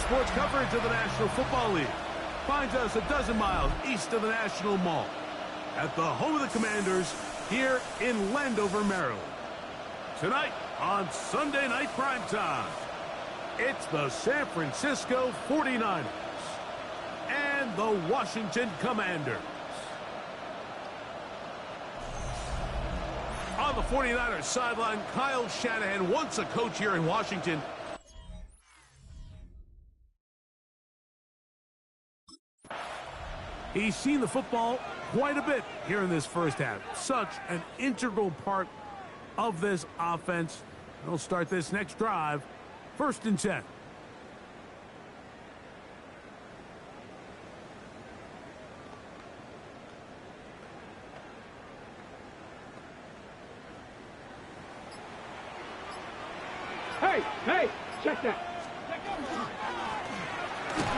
sports coverage of the National Football League finds us a dozen miles east of the National Mall at the home of the Commanders here in Landover, Maryland. Tonight on Sunday Night Primetime, it's the San Francisco 49ers and the Washington Commanders. On the 49ers sideline, Kyle Shanahan, once a coach here in Washington. He's seen the football quite a bit here in this first half. Such an integral part of this offense. They'll start this next drive, 1st and 10. Hey, check that.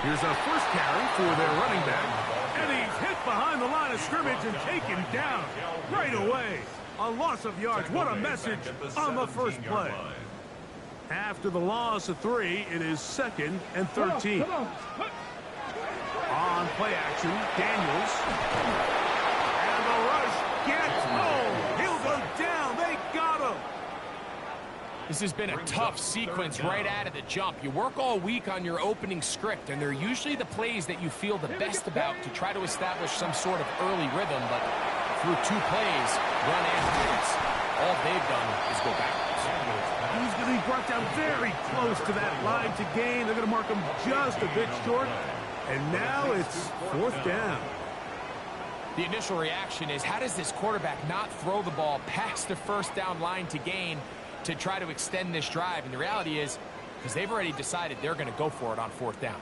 Here's a first carry for their running back. And he's hit behind the line of scrimmage and taken down right away. A loss of yards. What a message on the first play. After the loss of 3, it is 2nd and 13. On play action, Daniels. And the rush gets home. He'll go down. They got him. This has been a tough sequence right out of the jump. You work all week on your opening script, and they're usually the plays that you feel the best about to try to establish some sort of early rhythm, but through 2 plays, run afterwards, all they've done is go backwards. He's going to be brought down very close to that line to gain. They're going to mark him just a bit short, and now it's 4th down. The initial reaction is, how does this quarterback not throw the ball past the 1st down line to gain to try to extend this drive? And the reality is, because they've already decided they're going to go for it on 4th down.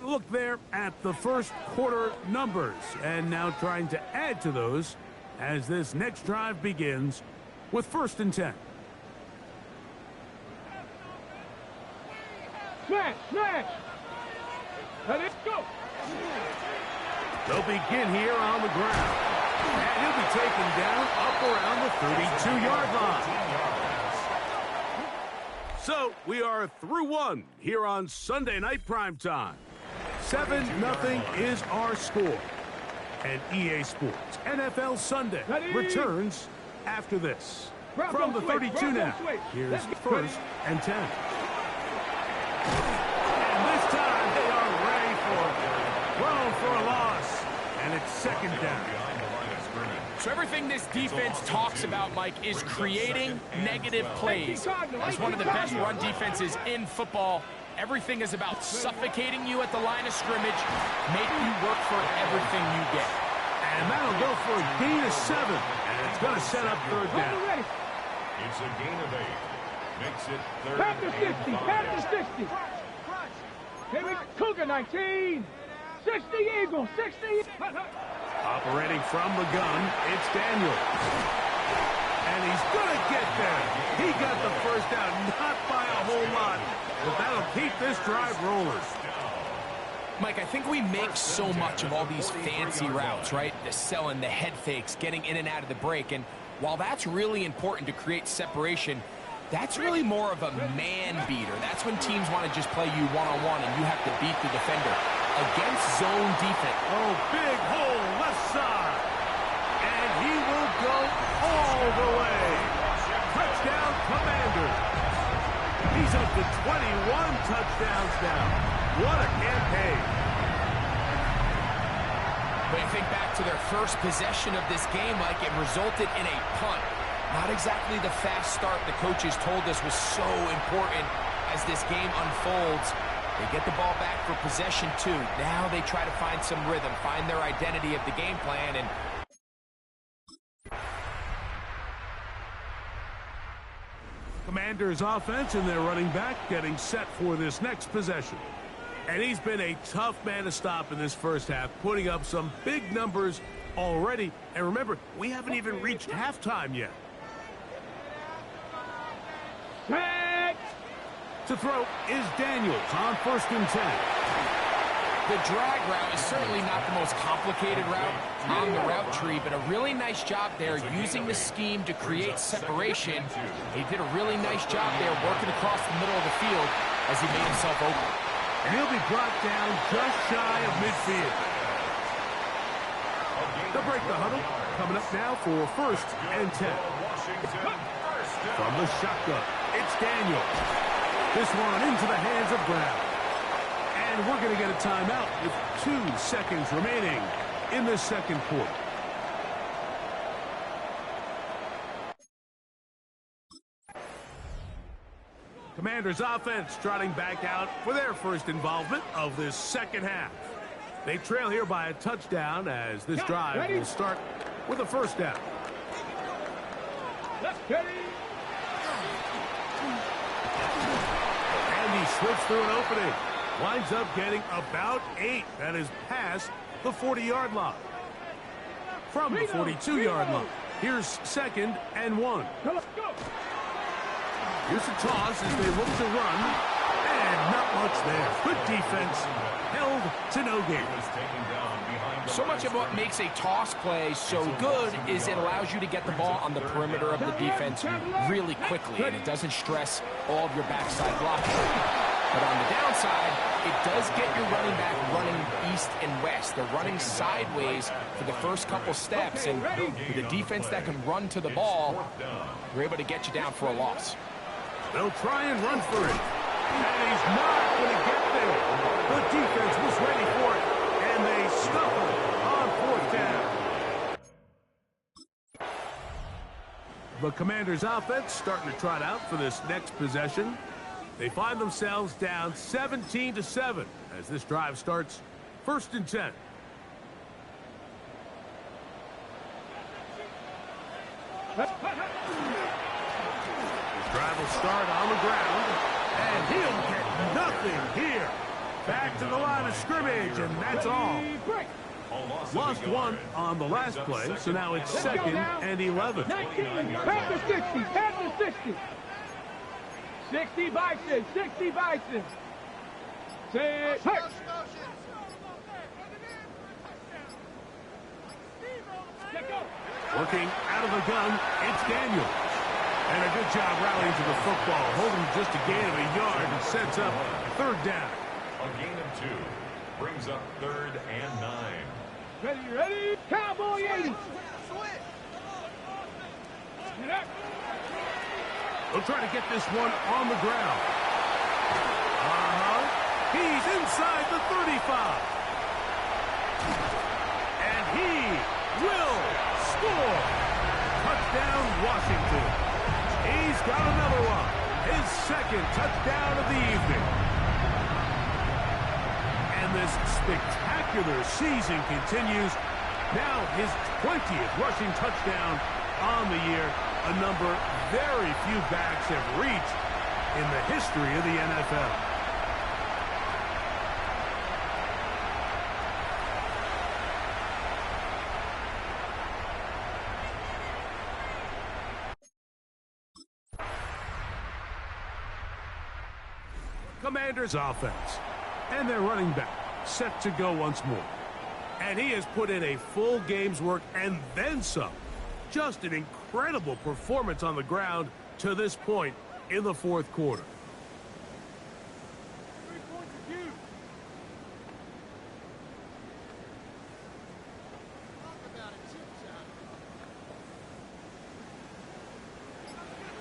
Look there at the first quarter numbers, and now trying to add to those as this next drive begins with 1st and 10. Smash! Let it go! They'll begin here on the ground. And he'll be taken down up around the 32-yard line. So we are through 1 here on Sunday Night Primetime. 7-0 is our score. And EA Sports NFL Sunday returns after this. From the 32 now, here's 1st and 10. And this time they are ready for it. Thrown for a loss. And it's 2nd down. So everything this defense talks about, Mike, is creating negative plays. As one of the best run defenses in football, everything is about suffocating you at the line of scrimmage, making you work for everything you get. And that'll go for a gain of 7. And it's going to set up 3rd down. It's a gain of 8. Makes it 3rd Pass to 60. Here we go. Cougar 19. 60 Eagles. 60. Operating from the gun, it's Daniels. And he's going to get there. He got the 1st down, not by a whole lot. But that'll keep this drive rolling. Mike, I think we make so much of all these fancy routes, right? The selling, the head fakes, getting in and out of the break. And while that's really important to create separation, that's really more of a man beater. That's when teams want to just play you one-on-one and you have to beat the defender. Against zone defense. Oh, big hole left side. And he will go all the way. Touchdown, Commanders. He's up to 21 touchdowns now. What a campaign. But you think back to their first possession of this game, Mike, it resulted in a punt. Not exactly the fast start the coaches told us was so important as this game unfolds. They get the ball back for possession 2. Now they try to find some rhythm, find their identity of the game plan, and Commanders offense and their running back getting set for this next possession. And he's been a tough man to stop in this first half, putting up some big numbers already. And remember, we haven't even reached halftime yet. Set. To throw is Daniels on 1st and 10. The drag route is certainly not the most complicated route on the route tree, but a really nice job there using the scheme to create separation. He did a really nice job there working across the middle of the field as he made himself open. And he'll be brought down just shy of midfield. They'll break the huddle. Coming up now for 1st and 10. From the shotgun, it's Daniel. This one into the hands of Brown. And we're going to get a timeout with 2 seconds remaining in the second quarter. Commanders offense trotting back out for their first involvement of this second half. They trail here by a touchdown as this drive will start with a first down. And he slips through an opening. Winds up getting about 8. That is past the 40-yard line. From the 42-yard line, here's 2nd and 1. Here's a toss as they look to run. And not much there. Good defense. Held to no gain. So much of what makes a toss play so good is it allows you to get the ball on the perimeter of the defense really quickly, and it doesn't stress all of your backside blocking. But on the downside, it does get your running back running east and west. They're running sideways for the first couple steps, and with a defense that can run to the ball, they're able to get you down for a loss. They'll try and run for it. And he's not going to get there. The defense was ready for it, and they stumble on 4th down. The Commanders' offense starting to trot out for this next possession. They find themselves down 17-7 as this drive starts 1st and 10. This drive will start on the ground, and he'll get nothing here. Back to the line of scrimmage, and that's all. Lost 1 on the last play, so now it's 2nd and 11. 19, pass to 60, pass to 60. 60 Bison, 60 Bison. Set, hey. Working out of the gun, it's Daniel. And a good job rallying to the football, holding just a gain of a yard and sets up 3rd down. A gain of 2 brings up 3rd and 9. Ready, Cowboy 80. They'll try to get this one on the ground. He's inside the 35. And he will score. Touchdown, Washington. He's got another one. His 2nd touchdown of the evening. And this spectacular season continues. Now his 20th rushing touchdown on the year. A number very few backs have reached in the history of the NFL. Commanders offense. And their running back set to go once more. And he has put in a full game's work and then some. Just an incredible performance on the ground to this point in the 4th quarter.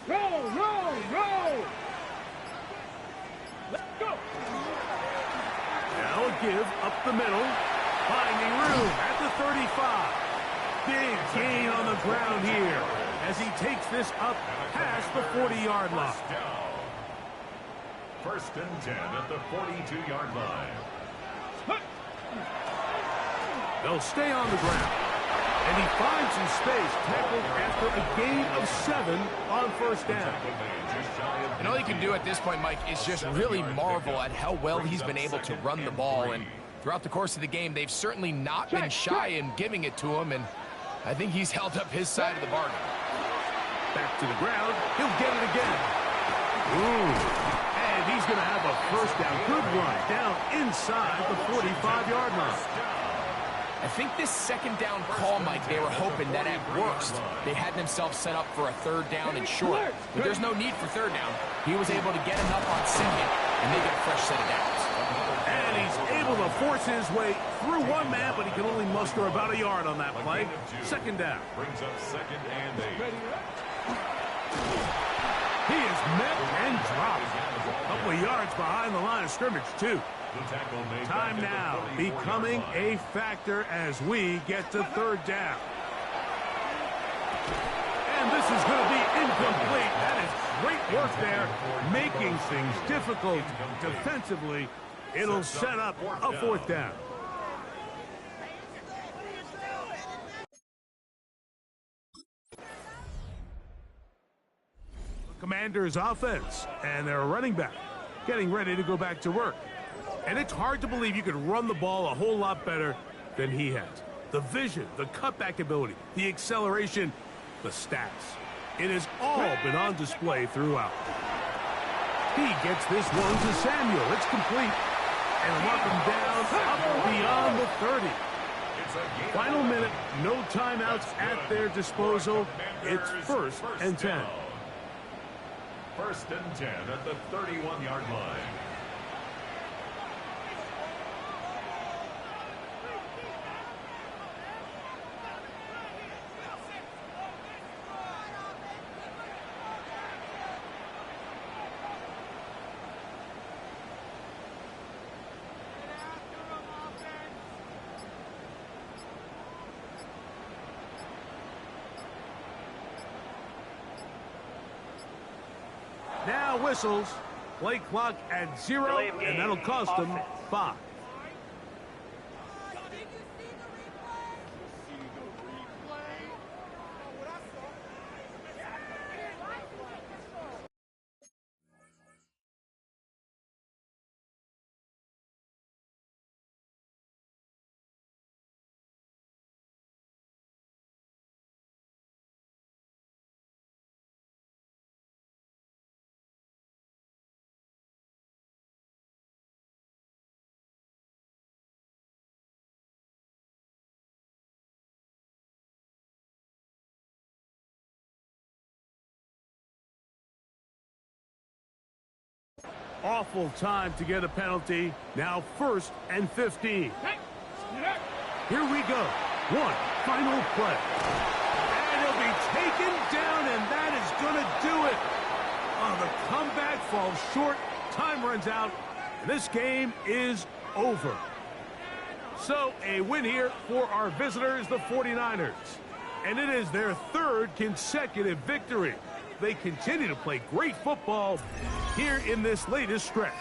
Roll. Let's go. Now a give up the middle, finding room at the 35. Big gain on the ground here as he takes this up past the 40-yard line. 1st and 10 at the 42-yard line. They'll stay on the ground. And he finds some space, tackled after a gain of 7 on 1st down. And all you can do at this point, Mike, is just really marvel at how well he's been able to run the ball. And throughout the course of the game, they've certainly not been shy in giving it to him. And I think he's held up his side of the bargain. Back to the ground. He'll get it again. Ooh. And he He's going to have a first down. Good run down inside the 45-yard line. I think this second down call, Mike, they were hoping that at worst they had themselves set up for a third down and short. But there's no need for third down. He was able to get enough on second and make it a fresh set of downs. And he's able to force his way through one man, but he can only muster about a yard on that play. Second down. Brings up 2nd and 8. He is met and dropped. A couple of yards behind the line of scrimmage, too. Time now becoming a factor as we get to third down. And this is going to be incomplete. That is great work there, making things difficult defensively. It'll set up a fourth down. Commanders offense and their running back getting ready to go back to work. And it's hard to believe you could run the ball a whole lot better than he has. The vision, the cutback ability, the acceleration, the stats. It has all been on display throughout. He gets this one to Samuel. It's complete. And mark him down up beyond the 30. Final minute, no timeouts at their disposal. It's 1st and 10. 1st and 10 at the 31-yard line. Now whistles. Play clock at 0, and that'll cost them 5. Awful time to get a penalty. Now 1st and 15. Here we go. One final play. And he'll be taken down, and that is going to do it. Oh, the comeback falls short. Time runs out. And this game is over. So a win here for our visitors, the 49ers. And it is their 3rd consecutive victory. They continue to play great football here in this latest stretch.